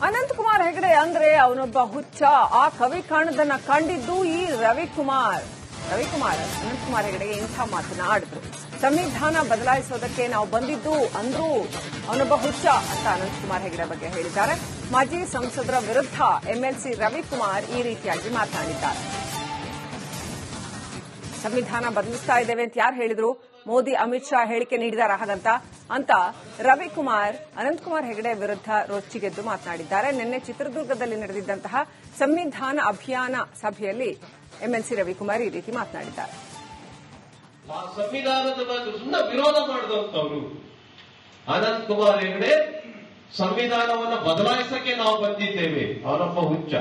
ಅನಂತಕುಮಾರ್ ಹೆಗಡೆ ಅಂದ್ರೆ ಅವನೊಬ್ಬ ಹುಚ್ಚ. ಆ ಕವಿ ಕಾಣದನ್ನ ಕಂಡಿದ್ದು ಈ ರವಿಕುಮಾರ್ ಅನಂತಕುಮಾರ್ ಹೆಗಡೆಗೆ ಇಂಥ ಮಾತನ್ನ ಆಡಿದ್ರು. ಸಂವಿಧಾನ ಬದಲಾಯಿಸೋದಕ್ಕೆ ನಾವು ಬಂದಿದ್ದು ಅಂದ್ರೂ ಅವನೊಬ್ಬ ಹುಚ್ಚ ಅಂತ ಅನಂತಕುಮಾರ್ ಹೆಗಡೆ ಬಗ್ಗೆ ಹೇಳಿದ್ದಾರೆ. ಮಾಜಿ ಸಂಸದರ ವಿರುದ್ಧ ಎಂಎಲ್ಸಿ ರವಿಕುಮಾರ್ ಈ ರೀತಿಯಾಗಿ ಮಾತನಾಡಿದ್ದಾರೆ. ಸಂವಿಧಾನ ಬದಲಿಸ್ತಾ ಇದ್ದೇವೆ ಅಂತ ಯಾರು ಹೇಳಿದ್ರು? ಮೋದಿ ಅಮಿತ್ ಶಾ ಹೇಳಿಕೆ ನೀಡಿದಾರ ಹಾಗಂತ ಅಂತ ರವಿಕುಮಾರ್ ಅನಂತಕುಮಾರ್ ಹೆಗಡೆ ವಿರುದ್ಧ ರೊಚ್ಚಿಗೆದ್ದು ಮಾತನಾಡಿದ್ದಾರೆ. ನಿನ್ನೆ ಚಿತ್ರದುರ್ಗದಲ್ಲಿ ನಡೆದಿದ್ದಂತಹ ಸಂವಿಧಾನ ಅಭಿಯಾನ ಸಭೆಯಲ್ಲಿ ಎಂಎಲ್ಸಿ ರವಿಕುಮಾರ್ ಈ ರೀತಿ ಮಾತನಾಡಿದ್ದಾರೆ. ಸಂವಿಧಾನದ ಬಗ್ಗೆ ವಿರೋಧ ಮಾಡಿದಂತವರು ಅನಂತಕುಮಾರ್ ಹೆಗಡೆ ಸಂವಿಧಾನವನ್ನು ಬದಲಾಯಿಸಕ್ಕೆ ನಾವು ಬಂದಿದ್ದೇವೆ. ಅವನೊಬ್ಬ ಹುಚ್ಚ.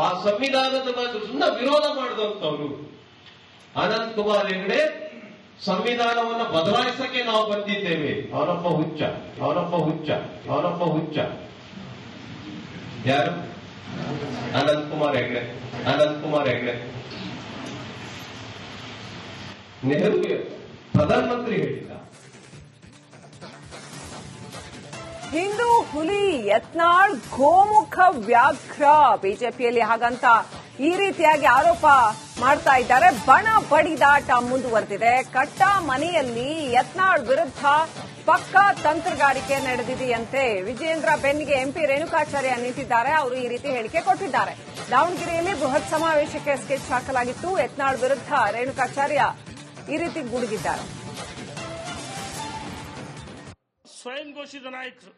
ಆ ಸಂವಿಧಾನದ ಬಗ್ಗೆ ವಿರೋಧ ಮಾಡಿದಂತವರು ಅನಂತಕುಮಾರ್ ಹೆಗಡೆ ಸಂವಿಧಾನವನ್ನು ಬದಲಾಯಿಸಕ್ಕೆ ನಾವು ಬಂದಿದ್ದೇವೆ. ಅವನೊಬ್ಬ ಹುಚ್ಚ. ಯಾರು? ಅನಂತಕುಮಾರ್ ಹೆಗಡೆ ನೆಹರುಗೆ ಪ್ರಧಾನಮಂತ್ರಿ ಹೇಳಿದ. ಹಿಂದೂ ಹುಲಿ ಯತ್ನಾಳ್ ಗೋಮುಖ ವ್ಯಾಘ್ರ. ಬಿಜೆಪಿಯಲ್ಲಿ ಹಾಗಂತ ಈ ರೀತಿಯಾಗಿ ಆರೋಪ ಮಾಡ್ತಾ ಇದ್ದಾರೆ. ಬಣ ಬಡಿದಾಟ ಮುಂದುವರೆದಿದೆ. ಕಟ್ಟ ಮನೆಯಲ್ಲಿ ಯತ್ನಾಳ್ ವಿರುದ್ಧ ಪಕ್ಕಾ ತಂತ್ರಗಾರಿಕೆ ನಡೆದಿದೆಯಂತೆ. ವಿಜಯೇಂದ್ರ ಬೆನ್ನಿಗೆ ಎಂಪಿ ರೇಣುಕಾಚಾರ್ಯ ನಿಂತಿದ್ದಾರೆ. ಅವರು ಈ ರೀತಿ ಹೇಳಿಕೆ ಕೊಟ್ಟಿದ್ದಾರೆ. ದಾವಣಗೆರೆಯಲ್ಲಿ ಬೃಹತ್ ಸಮಾವೇಶಕ್ಕೆ ಸ್ಕೆಚ್ ಹಾಕಲಾಗಿತ್ತು. ಯತ್ನಾಳ್ ವಿರುದ್ಧ ರೇಣುಕಾಚಾರ್ಯ ಈ ರೀತಿ ಗುಡುಗಿದ್ದಾರೆ. ಸ್ವಯಂ ಘೋಷಿತ ನಾಯಕರು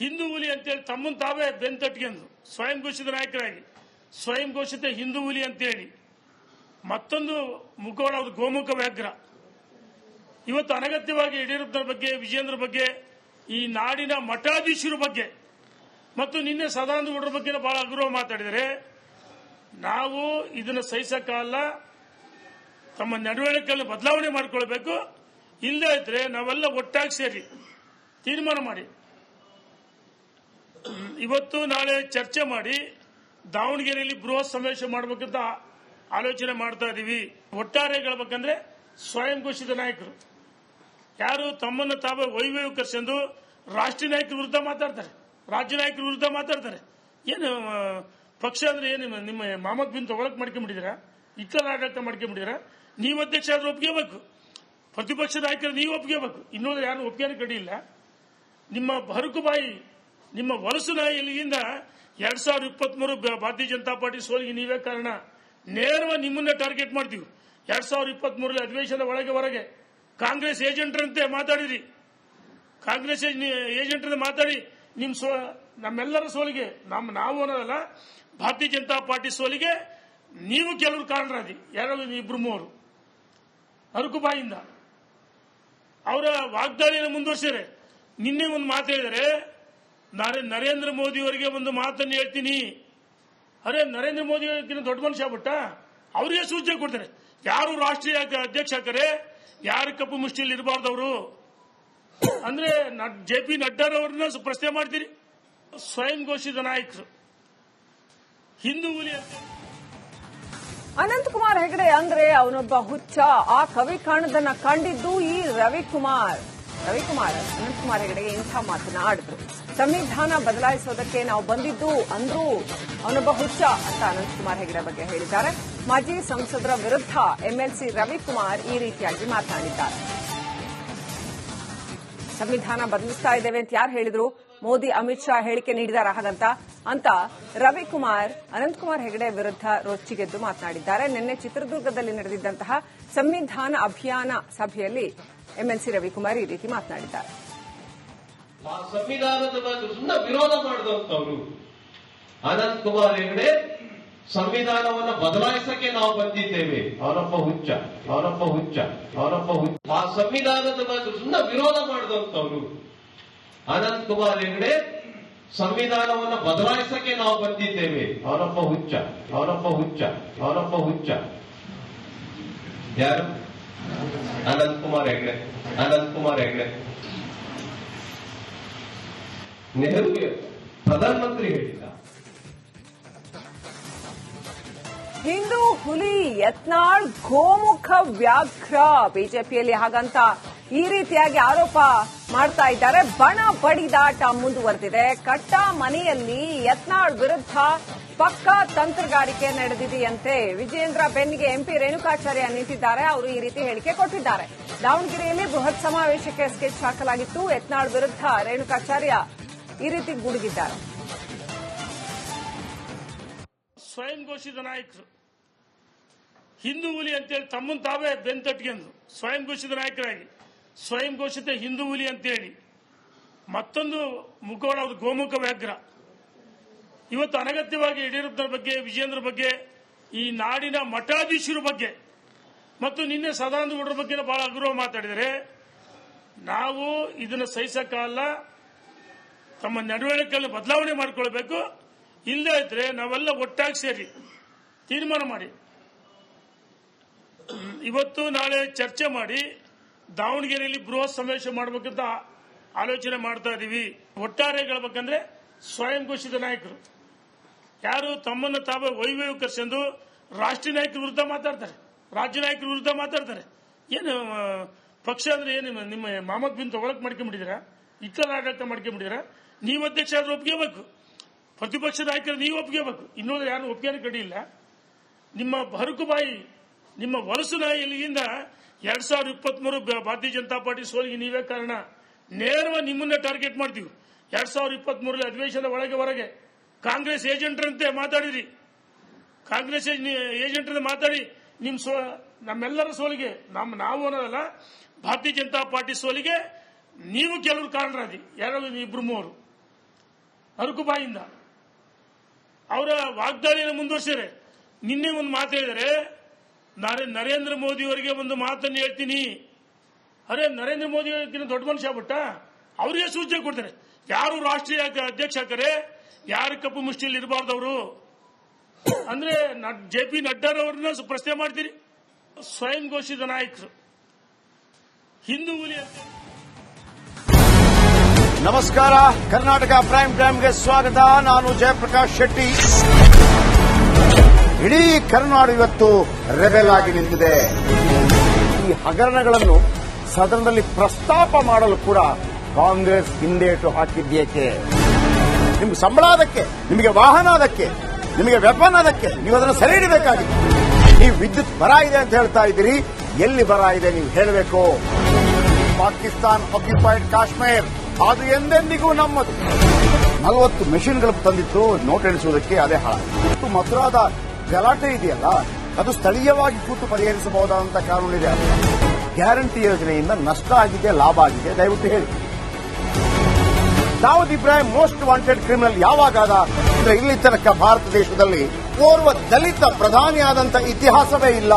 ಹಿಂದೂ ಹುಲಿ ಅಂತೇಳಿ ತಮ್ಮನ್ನು ತಾವೇ ಬೆಂತಟ್ಕೊಂಡು ಸ್ವಯಂ ಘೋಷಿತ ನಾಯಕರಾಗಿ ಸ್ವಯಂ ಘೋಷಿತ ಹಿಂದೂ ಹುಲಿ ಅಂತೇಳಿ ಮತ್ತೊಂದು ಮುಖವಾಡ ಗೋಮುಖ ವ್ಯಾಘ್ರ. ಇವತ್ತು ಅನಗತ್ಯವಾಗಿ ಯಡಿಯೂರಪ್ಪನ ಬಗ್ಗೆ, ವಿಜೇಂದ್ರ ಬಗ್ಗೆ, ಈ ನಾಡಿನ ಮಠಾಧೀಶರ ಬಗ್ಗೆ ಮತ್ತು ನಿನ್ನೆ ಸದಾನಂದ ಗೌಡರ ಬಗ್ಗೆ ಬಹಳ ಅಗೌರವ ಮಾತಾಡಿದರೆ ನಾವು ಇದನ್ನು ಸಹಿಸಕ್ಕಲ್ಲ. ತಮ್ಮ ನಡವಳಿಕೆಯನ್ನು ಬದಲಾವಣೆ ಮಾಡಿಕೊಳ್ಬೇಕು. ಇಲ್ಲದೇ ಇದ್ರೆ ನಾವೆಲ್ಲ ಒಟ್ಟಾಗಿ ಸೇರಿ ತೀರ್ಮಾನ ಮಾಡಿ ಇವತ್ತು ನಾಳೆ ಚರ್ಚೆ ಮಾಡಿ ದಾವಣಗೆರೆಯಲ್ಲಿ ಬೃಹತ್ ಸಮಾವೇಶ ಮಾಡಬೇಕಂತ ಆಲೋಚನೆ ಮಾಡ್ತಾ ಇದ್ದೀವಿ. ಒಟ್ಟಾರೆ ಹೇಳ್ಬೇಕಂದ್ರೆ ಸ್ವಯಂ ಘೋಷಿತ ನಾಯಕರು ಯಾರು ತಮ್ಮನ್ನು ತಾವೇ ವೈಭವೀಕರಿಸಲು ರಾಷ್ಟ್ರೀಯ ನಾಯಕರ ವಿರುದ್ಧ ಮಾತಾಡ್ತಾರೆ, ರಾಜ್ಯ ನಾಯಕರ ವಿರುದ್ಧ ಮಾತಾಡ್ತಾರೆ. ಏನು ಪಕ್ಷ ಅಂದ್ರೆ ಏನು ನಿಮ್ಮ ಮಾಮಕ್ ಬಿನ್ ತಗೊಳಕ್ ಮಾಡ್ಕೊಂಡ್ಬಿಟ್ಟಿದ್ದೀರಾ? ಇತರ ಆಡಳಿತ ಮಾಡ್ಕೊಂಡ್ಬಿಟ್ಟಿದ್ದೀರಾ? ನೀವು ಅಧ್ಯಕ್ಷ ಆದ್ರೂ ಒಪ್ಪಿಗೆಬೇಕು, ಪ್ರತಿಪಕ್ಷ ನಾಯಕರು ನೀವು ಒಪ್ಪಿಗೆಬೇಕು. ಇನ್ನೊಂದು ಯಾರು ಒಪ್ಪಿಗೆ ಕಡಿಯಿಲ್ಲ. ನಿಮ್ಮ ಹರಕು ಬಾಯಿ, ನಿಮ್ಮ ವಲಸು ನಾಯಿಯಿಂದ 2023 ಭಾರತೀಯ ಜನತಾ ಪಾರ್ಟಿ ಸೋಲಿಗೆ ನೀವೇ ಕಾರಣ. ನೇರವಾಗಿ ನಿಮ್ಮನ್ನೇ ಟಾರ್ಗೆಟ್ ಮಾಡ್ತೀವಿ. 2023 ಅಧಿವೇಶನದ ಒಳಗೆ ಹೊರಗೆ ಕಾಂಗ್ರೆಸ್ ಏಜೆಂಟ್ರಂತೆ ಮಾತಾಡಿದ್ರಿ. ಕಾಂಗ್ರೆಸ್ ಏಜೆಂಟ್ರಂತೆ ಮಾತಾಡಿ ನಮ್ಮೆಲ್ಲರ ಸೋಲಿಗೆ ನಾವು ಅನ್ನೋದಲ್ಲ, ಭಾರತೀಯ ಜನತಾ ಪಾರ್ಟಿ ಸೋಲಿಗೆ ನೀವು ಕೆಲವರು ಕಾರಣರಾದಿ. ಯಾರು? ಇಬ್ರು ಮೂವರು ಹರಕು ಬಾಯಿಂದ ಅವರ ವಾಗ್ದಾಳಿಯನ್ನು ಮುಂದುವರಿಸಿದರೆ. ನಿನ್ನೆ ಒಂದು ಮಾತು ಹೇಳಿದರೆ, ನರೇಂದ್ರ ಮೋದಿ ಅವರಿಗೆ ಒಂದು ಮಾತನ್ನು ಹೇಳ್ತೀನಿ. ಅರೆ, ನರೇಂದ್ರ ಮೋದಿ ಅವರಿಗಿಂತ ದೊಡ್ಡ ಮನುಷ್ಯ ಆಗ್ಬಿಟ್ಟ? ಅವರಿಗೆ ಸೂಚನೆ ಕೊಡ್ತಾರೆ. ಯಾರು ರಾಷ್ಟ್ರೀಯ ಅಧ್ಯಕ್ಷ ಹಾಕರೆ, ಯಾರು ಕಪ್ಪು ಮುಷ್ಟಿಯಲ್ಲಿ ಇರಬಾರ್ದವರು ಅಂದ್ರೆ JP ನಡ್ಡಾರವ್ರನ್ನ ಪ್ರಶ್ನೆ ಮಾಡ್ತೀರಿ. ಸ್ವಯಂ ಘೋಷಿತ ನಾಯಕರು ಹಿಂದೂ ಹುಲಿ ಅಂತ. ಅನಂತಕುಮಾರ್ ಹೆಗಡೆ ಅಂದ್ರೆ ಅವನೊಬ್ಬ ಹುಚ್ಚ. ಆ ಕವಿ ಕಾಣದನ್ನ ಕಂಡಿದ್ದು ಈ ರವಿಕುಮಾರ್ ಅನಂತಕುಮಾರ್ ಹೆಗಡೆಗೆ ಇಂಥ ಮಾತನ್ನ ಆಡಿದ್ರು. ಸಂವಿಧಾನ ಬದಲಾಯಿಸೋದಕ್ಕೆ ನಾವು ಬಂದಿದ್ದು ಅಂದ್ರೂ ಅವನೊಬ್ಬ ಹುಚ್ಚ ಅಂತ ಅನಂತಕುಮಾರ್ ಹೆಗಡೆ ಬಗ್ಗೆ ಹೇಳಿದ್ದಾರೆ. ಮಾಜಿ ಸಂಸದರ ವಿರುದ್ಧ ಎಂಎಲ್ಸಿ ರವಿಕುಮಾರ್ ಈ ರೀತಿಯಾಗಿ ಮಾತನಾಡಿದ್ದಾರೆ. ಸಂವಿಧಾನ ಬದಲಿಸ್ತಾ ಇದ್ದೇವೆ ಅಂತ ಯಾರು ಹೇಳಿದ್ರು? ಮೋದಿ ಅಮಿತ್ ಶಾ ಹೇಳಿಕೆ ನೀಡಿದಾರ ಹಾಗಂತ ಅಂತ ರವಿಕುಮಾರ್ ಅನಂತಕುಮಾರ್ ಹೆಗಡೆ ವಿರುದ್ಧ ರೊಚ್ಚಿಗೆದ್ದು ಮಾತನಾಡಿದ್ದಾರೆ. ನಿನ್ನೆ ಚಿತ್ರದುರ್ಗದಲ್ಲಿ ನಡೆದಿದ್ದಂತಹ ಸಂವಿಧಾನ ಅಭಿಯಾನ ಸಭೆಯಲ್ಲಿ ಎಂಎಲ್ಸಿ ರವಿಕುಮಾರ್ ಈ ರೀತಿ ಮಾತನಾಡಿದ್ದಾರೆ. ಸಂವಿಧಾನದ ಬಗ್ಗೆ ವಿರೋಧ ಮಾಡಿದಂತವರು ಅನಂತಕುಮಾರ್ ಹೆಗಡೆ ಸಂವಿಧಾನವನ್ನು ಬದಲಾಯಿಸಕ್ಕೆ ನಾವು ಬಂದಿದ್ದೇವೆ. ಅವನೊಬ್ಬ ಹುಚ್ಚ. ಆ ಸಂವಿಧಾನದ ಬಗ್ಗೆ ವಿರೋಧ ಮಾಡಿದಂತವರು ಅನಂತಕುಮಾರ್ ಹೆಗಡೆ ಸಂವಿಧಾನವನ್ನು ಬದಲಾಯಿಸಕ್ಕೆ ನಾವು ಬಂದಿದ್ದೇವೆ. ಅವನೊಬ್ಬ ಹುಚ್ಚ. ಯಾರು? ಅನಂತಕುಮಾರ್ ಹೆಗಡೆ ನೆಹರುಗೆ ಪ್ರಧಾನಮಂತ್ರಿ ಹೇಳಿದ. ಹಿಂದೂ ಹುಲಿ ಯತ್ನಾಳ್ ಗೋಮುಖ ವ್ಯಾಘ್ರ. ಬಿಜೆಪಿಯಲ್ಲಿ ಹಾಗಂತ ಈ ರೀತಿಯಾಗಿ ಆರೋಪ ಮಾಡ್ತಾ ಇದ್ದಾರೆ. ಬಣ ಬಡಿದಾಟ ಮುಂದುವರೆದಿದೆ. ಕಟ್ಟ ಮನೆಯಲ್ಲಿ ಯತ್ನಾಳ್ ವಿರುದ್ಧ ಪಕ್ಕಾ ತಂತ್ರಗಾರಿಕೆ ನಡೆದಿದೆಯಂತೆ. ವಿಜಯೇಂದ್ರ ಬೆನ್ನಿಗೆ ಎಂಪಿ ರೇಣುಕಾಚಾರ್ಯ ನಿಂತಿದ್ದಾರೆ. ಅವರು ಈ ರೀತಿ ಹೇಳಿಕೆ ಕೊಟ್ಟಿದ್ದಾರೆ. ದಾವಣಗೆರೆಯಲ್ಲಿ ಬೃಹತ್ ಸಮಾವೇಶಕ್ಕೆ ಸ್ಕೆಚ್ ಹಾಕಲಾಗಿತ್ತು. ಯತ್ನಾಳ್ ವಿರುದ್ಧ ರೇಣುಕಾಚಾರ್ಯ ಈ ರೀತಿ ಗುಡುಗಿದ್ದಾರೆ. ಸ್ವಯಂ ಘೋಷಿತ ನಾಯಕರು ಹಿಂದೂ ಹುಲಿ ಅಂತೇಳಿ ತಮ್ಮನ್ನು ತಾವೇ ಬೆಂತಟ್ಕೊಂಡು ಸ್ವಯಂ ಘೋಷಿತ ನಾಯಕರಾಗಿ ಸ್ವಯಂ ಘೋಷಿತ ಹಿಂದೂ ಹುಲಿ ಅಂತೇಳಿ ಮತ್ತೊಂದು ಮುಖವಾಡ ಗೋಮುಖ ವ್ಯಾಘ್ರ. ಇವತ್ತು ಅನಗತ್ಯವಾಗಿ ಯಡಿಯೂರಪ್ಪನ ಬಗ್ಗೆ, ವಿಜಯೇಂದ್ರ ಬಗ್ಗೆ, ಈ ನಾಡಿನ ಮಠಾಧೀಶರ ಬಗ್ಗೆ ಮತ್ತು ನಿನ್ನೆ ಸದಾನಂದ ಗೌಡರ ಬಗ್ಗೆ ಬಹಳ ಅಗೌರವ ಮಾತಾಡಿದರೆ ನಾವು ಇದನ್ನು ಸಹಿಸಕ್ಕಾಗಲ್ಲ. ತಮ್ಮ ನಡವಳಿಕೆಯನ್ನು ಬದಲಾವಣೆ ಮಾಡಿಕೊಳ್ಬೇಕು. ಇಲ್ಲದೇ ಇದ್ರೆ ನಾವೆಲ್ಲ ಒಟ್ಟಾಗಿ ಸೇರಿ ತೀರ್ಮಾನ ಮಾಡಿ ಇವತ್ತು ನಾಳೆ ಚರ್ಚೆ ಮಾಡಿ ದಾವಣಗೆರೆಯಲ್ಲಿ ಬೃಹತ್ ಸಮಾವೇಶ ಮಾಡಬೇಕಂತ ಆಲೋಚನೆ ಮಾಡ್ತಾ ಇದ್ದೀವಿ. ಒಟ್ಟಾರೆ ಹೇಳ್ಬೇಕಂದ್ರೆ ಸ್ವಯಂ ಘೋಷಿತ ನಾಯಕರು ಯಾರು ತಮ್ಮನ್ನು ತಾವೇ ವೈಭವೀಕರಿಸಿಕೊಂಡು ರಾಷ್ಟ್ರೀಯ ನಾಯಕರ ವಿರುದ್ಧ ಮಾತಾಡ್ತಾರೆ, ರಾಜ್ಯ ನಾಯಕರ ವಿರುದ್ಧ ಮಾತಾಡ್ತಾರೆ. ಏನು ಪಕ್ಷ ಅಂದ್ರೆ ಏನು ನಿಮ್ಮ ಮಾಮಕ್ ಬಿನ್ ತಗೊಳಕ್ ಮಾಡ್ಕೊಂಡ್ಬಿಟ್ಟಿದ್ದೀರಾ? ಇಟ್ಲರ್ ಆಡಳಿತ ಮಾಡ್ಕೊಂಡ್ಬಿಟ್ಟಿದ್ದೀರಾ? ನೀವು ಅಧ್ಯಕ್ಷ ಆದ್ರೂ ಒಪ್ಪಿಗೆಬೇಕು, ಪ್ರತಿಪಕ್ಷ ನಾಯಕರು ನೀವು ಒಪ್ಪಿಗೆಬೇಕು. ಇನ್ನೊಂದು ಯಾರು ಒಪ್ಪಿಗೆನೇ ಕಡಿಯಿಲ್ಲ. ನಿಮ್ಮ ಹರಕು ಬಾಯಿ, ನಿಮ್ಮ ವಲಸು ನಾಯಿಯಿಂದ 2023 ಭಾರತೀಯ ಜನತಾ ಪಾರ್ಟಿ ಸೋಲಿಗೆ ನೀವೇ ಕಾರಣ. ನೇರವಾಗಿ ನಿಮ್ಮನ್ನೇ ಟಾರ್ಗೆಟ್ ಮಾಡ್ತೀವಿ. 2023 ಅಧಿವೇಶನದ ಒಳಗೆ ಹೊರಗೆ ಕಾಂಗ್ರೆಸ್ ಏಜೆಂಟ್ರಂತೆ ಮಾತಾಡಿರಿ. ಕಾಂಗ್ರೆಸ್ ಏಜೆಂಟ್ರಂತೆ ಮಾತಾಡಿ ನಮ್ಮೆಲ್ಲರ ಸೋಲಿಗೆ ನಾವು ಅನ್ನೋದಲ್ಲ, ಭಾರತೀಯ ಜನತಾ ಪಾರ್ಟಿ ಸೋಲಿಗೆ ನೀವು ಕೆಲವರು ಕಾರಣರಾದಿ. ಯಾರು? ಇಬ್ರು ಮೂವರು ಹರಕು ಬಾಯಿಂದ ಅವರ ವಾಗ್ದಾಳಿಯನ್ನು ಮುಂದುವರಿಸಿದರೆ. ನಿನ್ನೆ ಒಂದು ಮಾತು ಹೇಳಿದರೆ, ನರೇಂದ್ರ ಮೋದಿ ಅವರಿಗೆ ಒಂದು ಮಾತನ್ನು ಹೇಳ್ತೀನಿ. ಅರೆ, ನರೇಂದ್ರ ಮೋದಿ ದೊಡ್ಡ ಮನುಷ್ಯ ಆಗ್ಬಿಟ್ಟ? ಅವರಿಗೆ ಸೂಚನೆ ಕೊಡ್ತಾರೆ. ಯಾರು ರಾಷ್ಟ್ರೀಯ ಅಧ್ಯಕ್ಷ ಹಾಕರೆ, ಯಾರು ಕಪ್ಪು ಮುಷ್ಟಿಯಲ್ಲಿ ಇರಬಾರ್ದವರು ಅಂದ್ರೆ JP ನಡ್ಡಾರವ್ರನ್ನ ಪ್ರಶ್ನೆ ಮಾಡ್ತೀರಿ. ಸ್ವಯಂ ಘೋಷಿತ ನಾಯಕರು ಹಿಂದೂ ಹುಲಿ ಅಂತ. ನಮಸ್ಕಾರ, ಕರ್ನಾಟಕ ಪ್ರೈಮ್ ಟೈಮ್ಗೆ ಸ್ವಾಗತ. ನಾನು ಜಯಪ್ರಕಾಶ್ ಶೆಟ್ಟಿ. ಇಡೀ ಕರ್ನಾಡು ಇವತ್ತು ರೆಬೆಲ್ ಆಗಿ ನಿಂತಿದೆ. ಈ ಹಗರಣಗಳನ್ನು ಸದನದಲ್ಲಿ ಪ್ರಸ್ತಾಪ ಮಾಡಲು ಕೂಡ ಕಾಂಗ್ರೆಸ್ ಹಿಂದೇಟು ಹಾಕಿದ್ದೇಕೆ? ನಿಮ್ಗೆ ಸಂಬಳ ಅದಕ್ಕೆ, ನಿಮಗೆ ವಾಹನ ಅದಕ್ಕೆ, ನಿಮಗೆ ವೆಪನ್ ಅದಕ್ಕೆ, ನೀವು ಅದನ್ನು ಸೆರೆ ಹಿಡಬೇಕಾಗಿತ್ತು. ನೀವು ವಿದ್ಯುತ್ ಬರ ಇದೆ ಅಂತ ಹೇಳ್ತಾ ಇದ್ದೀರಿ. ಎಲ್ಲಿ ಬರ ಇದೆ ನೀವು ಹೇಳಬೇಕು. ಪಾಕಿಸ್ತಾನ್ ಆಕ್ಯುಪೈಡ್ ಕಾಶ್ಮೀರ್ ಅದು ಎಂದೆಂದಿಗೂ ನಮ್ಮದು. 40 ಮೆಷಿನ್ಗಳು ತಂದಿತ್ತು ನೋಟ್ ಎಣಿಸುವುದಕ್ಕೆ, ಅದೇ ಹಾಳ. ಮತ್ತು ಮಥುರಾದ ಗಲಾಟೆ ಇದೆಯಲ್ಲ, ಅದು ಸ್ಥಳೀಯವಾಗಿ ಕೂತು ಪರಿಹರಿಸಬಹುದಾದಂತಹ ಕಾನೂನಿದೆ. ಗ್ಯಾರಂಟಿ ಯೋಜನೆಯಿಂದ ನಷ್ಟ ಆಗಿದೆ, ಲಾಭ ಆಗಿದೆ, ದಯವಿಟ್ಟು ಹೇಳಿ. Dawood Ibrahim most wanted criminal ಯಾವಾಗಾದ? ಅಂದ್ರೆ ಇಲ್ಲಿ ತನಕ ಭಾರತ ದೇಶದಲ್ಲಿ ಓರ್ವ ದಲಿತ ಪ್ರಧಾನಿಯಾದಂಥ ಇತಿಹಾಸವೇ ಇಲ್ಲ.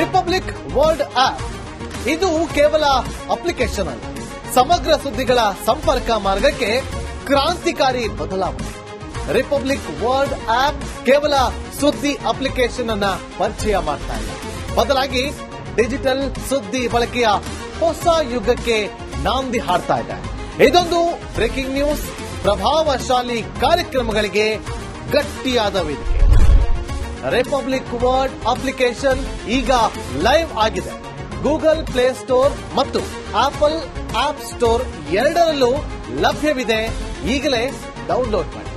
ರಿಪಬ್ಲಿಕ್ ವರ್ಲ್ಡ್ ಆಪ್ ಇದು ಕೇವಲ ಅಪ್ಲಿಕೇಶನ್ ಅಲ್ಲ, ಸಮಗ್ರ ಸುದ್ದಿಗಳ ಸಂಪರ್ಕ ಮಾರ್ಗಕ್ಕೆ ಕ್ರಾಂತಿಕಾರಿ ಬದಲಾವಣೆ. ರಿಪಬ್ಲಿಕ್ ವರ್ಲ್ಡ್ ಆಪ್ ಕೇವಲ ಸುದ್ದಿ ಅಪ್ಲಿಕೇಶನ್ ಅನ್ನ ಪರಿಚಯ ಮಾಡ್ತಾ ಇದೆ, ಬದಲಾಗಿ ಡಿಜಿಟಲ್ ಸುದ್ದಿ ಬಳಕೆಯ ಹೊಸ ಯುಗಕ್ಕೆ ನಾಂದಿ ಹಾಡ್ತಾ ಇದೆ. ಇದೊಂದು ಬ್ರೇಕಿಂಗ್ ನ್ಯೂಸ್, ಪ್ರಭಾವಶಾಲಿ ಕಾರ್ಯಕ್ರಮಗಳಿಗೆ ಗಟ್ಟಿಯಾದ ವೇದಿಕೆ. ರಿಪಬ್ಲಿಕ್ ವರ್ಲ್ಡ್ ಅಪ್ಲಿಕೇಶನ್ ಈಗ ಲೈವ್ ಆಗಿದೆ. ಗೂಗಲ್ ಪ್ಲೇ ಸ್ಟೋರ್ ಮತ್ತು ಆಪಲ್ ಆಪ್ ಸ್ಟೋರ್ ಎರಡರಲ್ಲೂ ಲಭ್ಯವಿದೆ. ಈಗಲೇ ಡೌನ್ಲೋಡ್ ಮಾಡಿ.